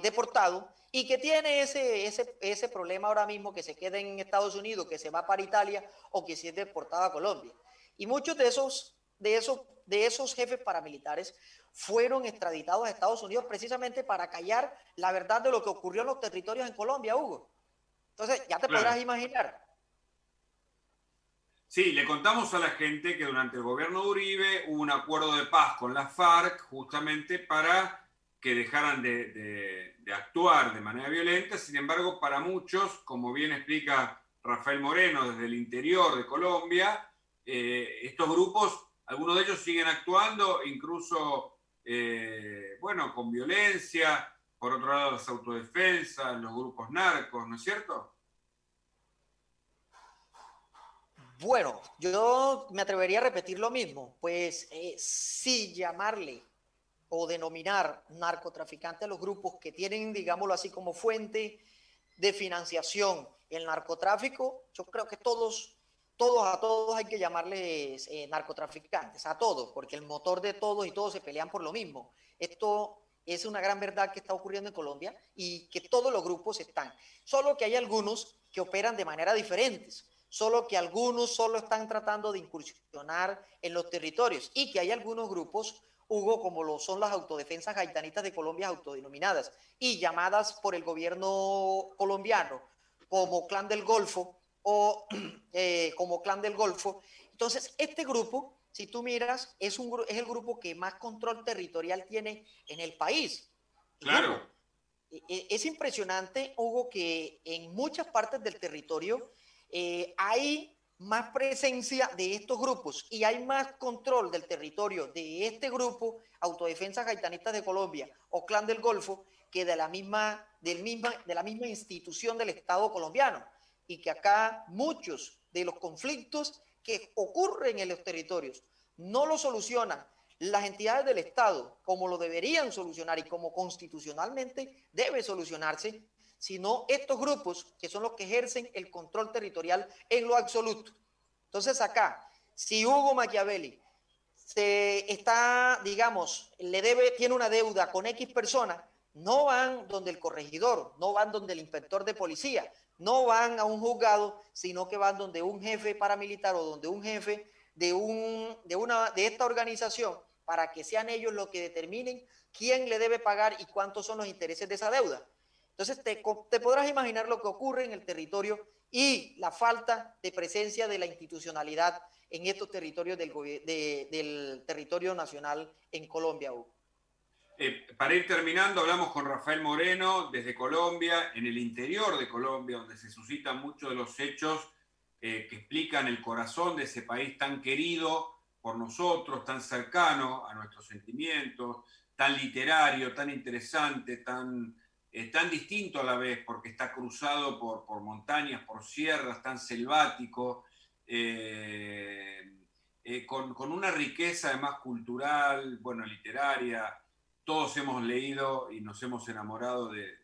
deportado, y que tiene ese problema ahora mismo, que se queda en Estados Unidos, que se va para Italia, o que si es deportado a Colombia. Y muchos de esos jefes paramilitares fueron extraditados a Estados Unidos precisamente para callar la verdad de lo que ocurrió en los territorios en Colombia, Hugo. Entonces, ya te podrás claro. imaginar. Sí, le contamos a la gente que durante el gobierno de Uribe hubo un acuerdo de paz con las FARC justamente para que dejaran de actuar de manera violenta. Sin embargo, para muchos, como bien explica Rafael Moreno desde el interior de Colombia, estos grupos, algunos de ellos siguen actuando, incluso, bueno, con violencia. Por otro lado, las autodefensas, los grupos narcos, ¿no es cierto? Bueno, yo me atrevería a repetir lo mismo, pues sí llamarle o denominar narcotraficante a los grupos que tienen, digámoslo así, como fuente de financiación el narcotráfico. Yo creo que a todos hay que llamarles narcotraficantes, a todos, porque el motor de todos y todos se pelean por lo mismo. Esto es una gran verdad que está ocurriendo en Colombia, y que todos los grupos están, solo que hay algunos que operan de manera diferentes, solo que algunos solo están tratando de incursionar en los territorios, y que hay algunos grupos, Hugo, como lo son las autodefensas gaitanitas de Colombia, autodenominadas y llamadas por el gobierno colombiano como Clan del Golfo, o como Clan del Golfo. Entonces, este grupo, si tú miras, es el grupo que más control territorial tiene en el país. Y Claro, Hugo, es impresionante, Hugo, que en muchas partes del territorio hay más presencia de estos grupos, y hay más control del territorio de este grupo, Autodefensas Gaitanistas de Colombia o Clan del Golfo, que de la misma institución del Estado colombiano. Y que acá muchos de los conflictos que ocurren en los territorios no lo solucionan las entidades del Estado como lo deberían solucionar y como constitucionalmente debe solucionarse, sino estos grupos que son los que ejercen el control territorial en lo absoluto. Entonces acá, si Hugo Machiavelli digamos, tiene una deuda con X persona, no van donde el corregidor, no van donde el inspector de policía, no van a un juzgado, sino que van donde un jefe paramilitar o donde un jefe de esta organización, para que sean ellos los que determinen quién le debe pagar y cuántos son los intereses de esa deuda. Entonces te podrás imaginar lo que ocurre en el territorio y la falta de presencia de la institucionalidad en estos territorios del territorio nacional en Colombia, Hugo. Para ir terminando, hablamos con Rafael Moreno desde Colombia, en el interior de Colombia, donde se suscitan muchos de los hechos que explican el corazón de ese país tan querido por nosotros, tan cercano a nuestros sentimientos, tan literario, tan interesante, tan distinto a la vez, porque está cruzado por montañas, por sierras, tan selvático, con una riqueza además cultural, bueno, literaria. Todos hemos leído y nos hemos enamorado de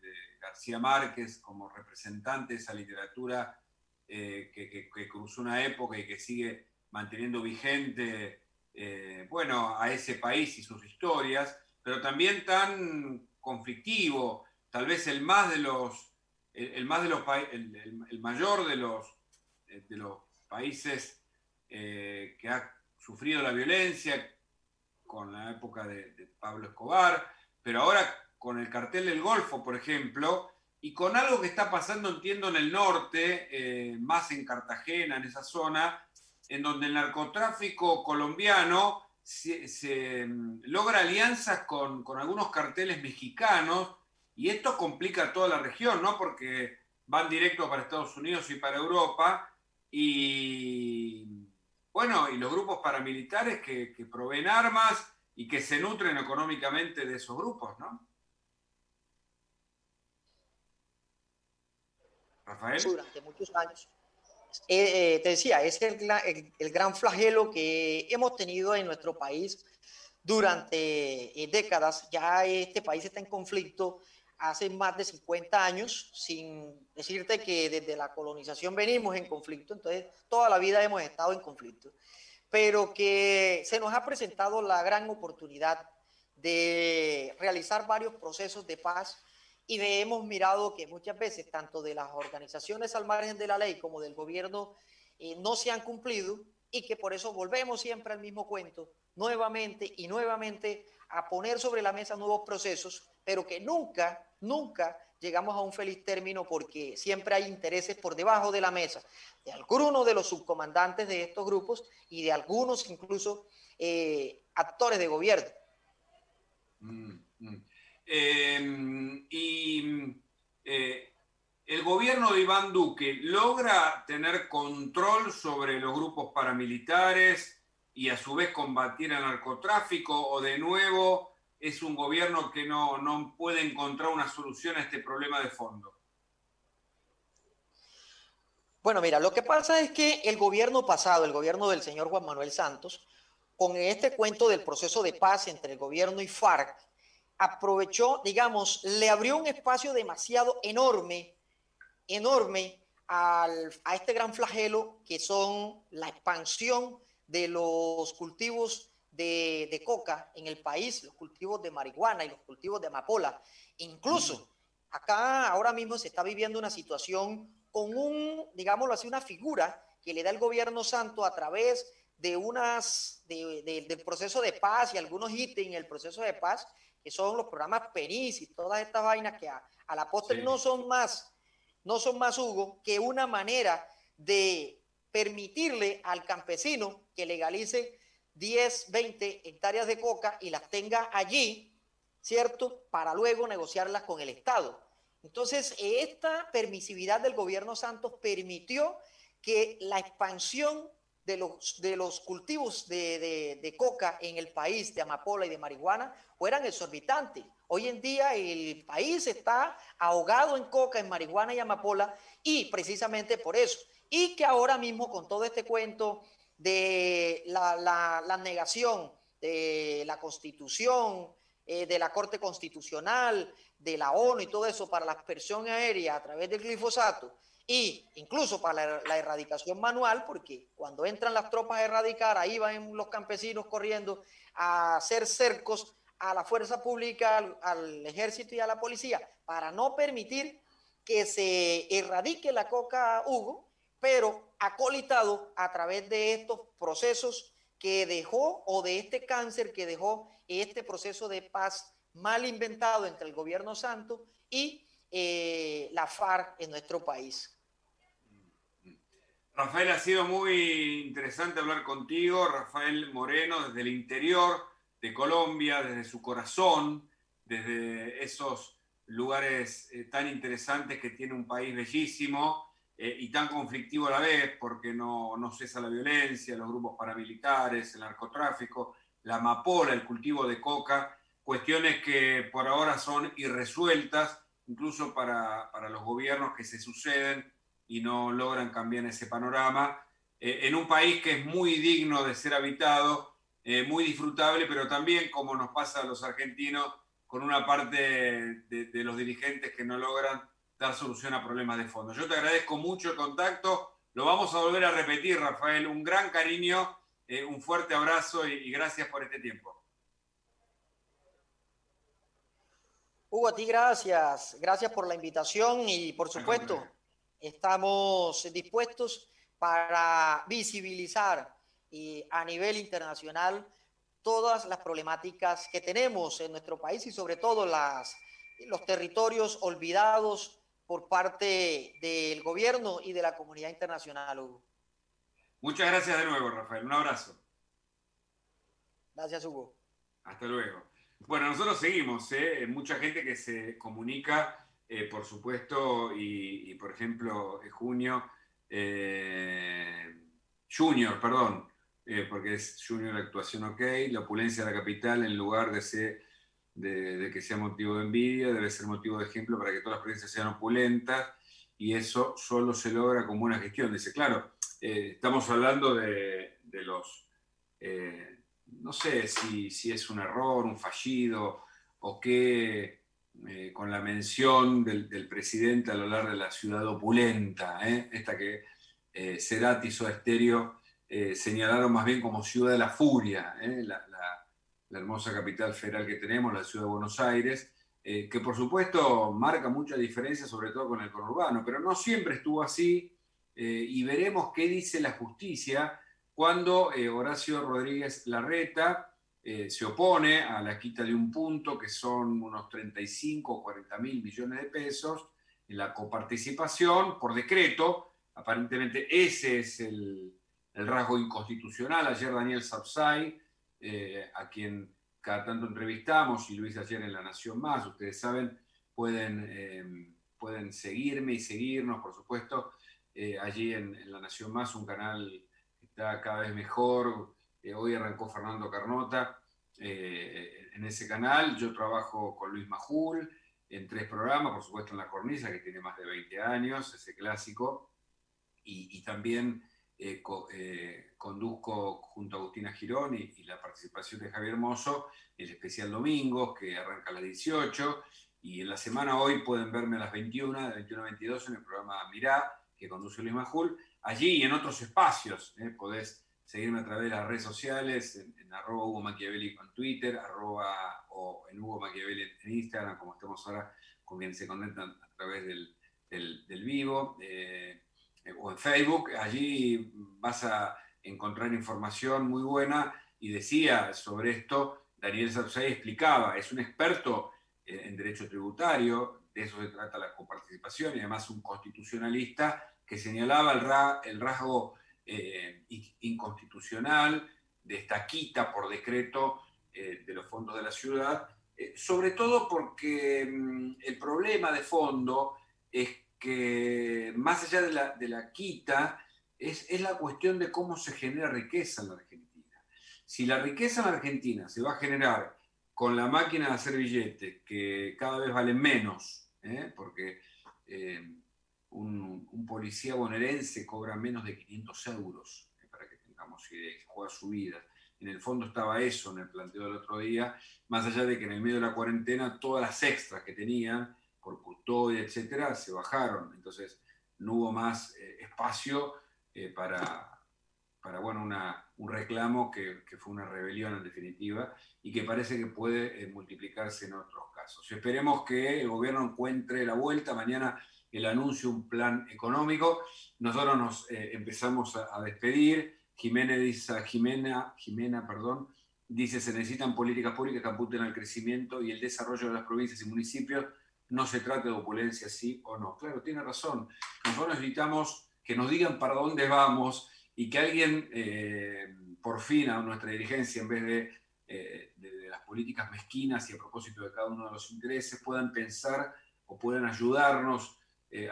García Márquez como representante de esa literatura que cruzó una época y que sigue manteniendo vigente, bueno, a ese país y sus historias, pero también tan conflictivo, tal vez el mayor de los países que ha sufrido la violencia, con la época de Pablo Escobar, pero ahora con el cartel del Golfo, por ejemplo, y con algo que está pasando, entiendo, en el norte, más en Cartagena, en esa zona, en donde el narcotráfico colombiano logra alianzas con algunos carteles mexicanos y esto complica toda la región, ¿no? Porque van directo para Estados Unidos y para Europa y, bueno, y los grupos paramilitares que proveen armas y que se nutren económicamente de esos grupos, ¿no? Rafael. Durante muchos años. Te decía, es el gran flagelo que hemos tenido en nuestro país durante décadas. Ya este país está en conflicto hace más de 50 años, sin decirte que desde la colonización venimos en conflicto, entonces toda la vida hemos estado en conflicto, pero que se nos ha presentado la gran oportunidad de realizar varios procesos de paz y hemos mirado que muchas veces, tanto de las organizaciones al margen de la ley como del gobierno, no se han cumplido y que por eso volvemos siempre al mismo cuento, nuevamente y nuevamente a poner sobre la mesa nuevos procesos, pero que nunca, nunca llegamos a un feliz término porque siempre hay intereses por debajo de la mesa de algunos de los subcomandantes de estos grupos y de algunos incluso actores de gobierno. Mm, mm. Y el gobierno de Iván Duque logra tener control sobre los grupos paramilitares y a su vez combatir el narcotráfico, o de nuevo es un gobierno que no puede encontrar una solución a este problema de fondo. Bueno, mira, lo que pasa es que el gobierno pasado, el gobierno del señor Juan Manuel Santos, con este cuento del proceso de paz entre el gobierno y FARC, aprovechó, digamos, le abrió un espacio demasiado enorme, enorme a este gran flagelo que son la expansión de los cultivos de coca en el país, los cultivos de marihuana y los cultivos de amapola. Incluso acá ahora mismo se está viviendo una situación con digámoslo así, una figura que le da el gobierno santo a través de del proceso de paz y algunos ítems en el proceso de paz, que son los programas PENIS y todas estas vainas que a la postre Sí. no son más, Hugo, que una manera de permitirle al campesino que legalice 10, 20 hectáreas de coca y las tenga allí, ¿cierto? Para luego negociarlas con el Estado. Entonces, esta permisividad del gobierno Santos permitió que la expansión de los cultivos de coca en el país, de amapola y de marihuana, fueran exorbitantes. Hoy en día el país está ahogado en coca, en marihuana y amapola, y precisamente por eso. Y que ahora mismo con todo este cuento de la negación de la Constitución, de la Corte Constitucional, de la ONU y todo eso para la aspersión aérea a través del glifosato, y incluso para la erradicación manual, porque cuando entran las tropas a erradicar, ahí van los campesinos corriendo a hacer cercos a la fuerza pública, al ejército y a la policía, para no permitir que se erradique la coca, Hugo, pero acolitado a través de estos procesos que dejó, o de este cáncer que dejó este proceso de paz mal inventado entre el gobierno santo y la FARC en nuestro país. Rafael, ha sido muy interesante hablar contigo. Rafael Moreno, desde el interior de Colombia, desde su corazón, desde esos lugares tan interesantes que tiene un país bellísimo y tan conflictivo a la vez, porque no cesa la violencia, los grupos paramilitares, el narcotráfico, la amapola, el cultivo de coca, cuestiones que por ahora son irresueltas, incluso para los gobiernos que se suceden y no logran cambiar ese panorama, en un país que es muy digno de ser habitado, muy disfrutable, pero también, como nos pasa a los argentinos, con una parte de los dirigentes que no logran dar solución a problemas de fondo. Yo te agradezco mucho el contacto, lo vamos a volver a repetir, Rafael, un gran cariño, un fuerte abrazo y gracias por este tiempo. Hugo, a ti gracias, gracias por la invitación y por supuesto estamos dispuestos para visibilizar a nivel internacional todas las problemáticas que tenemos en nuestro país y sobre todo los territorios olvidados por parte del gobierno y de la comunidad internacional, Hugo. Muchas gracias de nuevo, Rafael. Un abrazo. Gracias, Hugo. Hasta luego. Bueno, nosotros seguimos, mucha gente que se comunica, por supuesto, y por ejemplo, Junior, perdón, porque es Junior actuación ok, la opulencia de la capital en lugar de que sea motivo de envidia, debe ser motivo de ejemplo para que todas las provincias sean opulentas, y eso solo se logra con buena gestión. Dice, claro, estamos hablando de los... no sé si es un error, un fallido, o qué, con la mención del presidente al hablar de la ciudad opulenta, esta que Cerati y Soda Stereo señalaron más bien como ciudad de la furia, la hermosa capital federal que tenemos, la ciudad de Buenos Aires, que por supuesto marca mucha diferencia, sobre todo con el conurbano, pero no siempre estuvo así, y veremos qué dice la justicia cuando Horacio Rodríguez Larreta se opone a la quita de un punto, que son unos 35 o 40 mil millones de pesos, en la coparticipación por decreto. Aparentemente ese es el rasgo inconstitucional. Ayer Daniel Sapsay, a quien cada tanto entrevistamos, y lo hice ayer en La Nación Más, ustedes saben, pueden seguirme y seguirnos, por supuesto, allí en La Nación Más, un canal está cada vez mejor. Hoy arrancó Fernando Carnota en ese canal. Yo trabajo con Luis Majul en 3 programas, por supuesto en La Cornisa, que tiene más de 20 años, ese clásico, y también conduzco junto a Agustina Girón y la participación de Javier Mozo el especial Domingos, que arranca a las 18, y en la semana hoy pueden verme a las 21, de 21 a 22 en el programa Mirá, que conduce Luis Majul. Allí y en otros espacios, podés seguirme a través de las redes sociales, en arroba Hugo Machiavelli en Twitter, o en Hugo Machiavelli en Instagram, como estamos ahora, con quienes se conectan a través del vivo, o en Facebook. Allí vas a encontrar información muy buena, y decía sobre esto, Daniel Sapsay explicaba, es un experto en derecho tributario, de eso se trata la coparticipación, y además un constitucionalista que señalaba el rasgo inconstitucional de esta quita por decreto de los fondos de la ciudad, sobre todo porque el problema de fondo es que más allá de la quita, es la cuestión de cómo se genera riqueza en la Argentina. Si la riqueza en la Argentina se va a generar con la máquina de hacer billetes, que cada vez valen menos, porque un policía bonaerense cobra menos de 500 euros, para que tengamos idea, que juega su vida. En el fondo estaba eso en el planteo del otro día, más allá de que en el medio de la cuarentena todas las extras que tenían, por custodia, etcétera, se bajaron. Entonces no hubo más espacio para bueno, un reclamo que fue una rebelión en definitiva, y que parece que puede multiplicarse en otros casos. Esperemos que el gobierno encuentre la vuelta. Mañana el anuncio, un plan económico. Nosotros nos empezamos a despedir. Jimena, dice, se necesitan políticas públicas que apunten al crecimiento y el desarrollo de las provincias y municipios. No se trata de opulencia, sí o no. Claro, tiene razón. Nosotros necesitamos que nos digan para dónde vamos, y que alguien, por fin, a nuestra dirigencia, en vez de las políticas mezquinas y a propósito de cada uno de los intereses, puedan pensar o puedan ayudarnos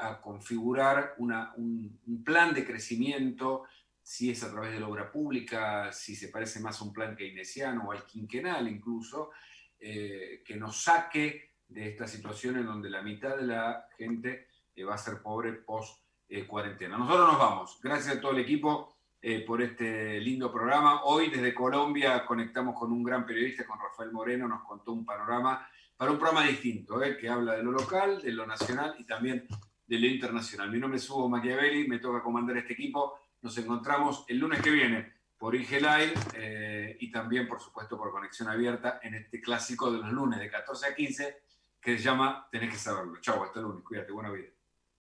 a configurar un plan de crecimiento, si es a través de la obra pública, si se parece más a un plan keynesiano o al quinquenal incluso, que nos saque de esta situación en donde la mitad de la gente va a ser pobre post cuarentena. Nosotros nos vamos. Gracias a todo el equipo por este lindo programa. Hoy desde Colombia conectamos con un gran periodista, con Rafael Moreno, nos contó un panorama para un programa distinto, que habla de lo local, de lo nacional y también de lo internacional. Mi nombre es Hugo Machiavelli, me toca comandar este equipo. Nos encontramos el lunes que viene por IG Live y también, por supuesto, por Conexión Abierta en este clásico de los lunes de 14 a 15 que se llama Tenés que saberlo. Chau, hasta el lunes. Cuídate, buena vida.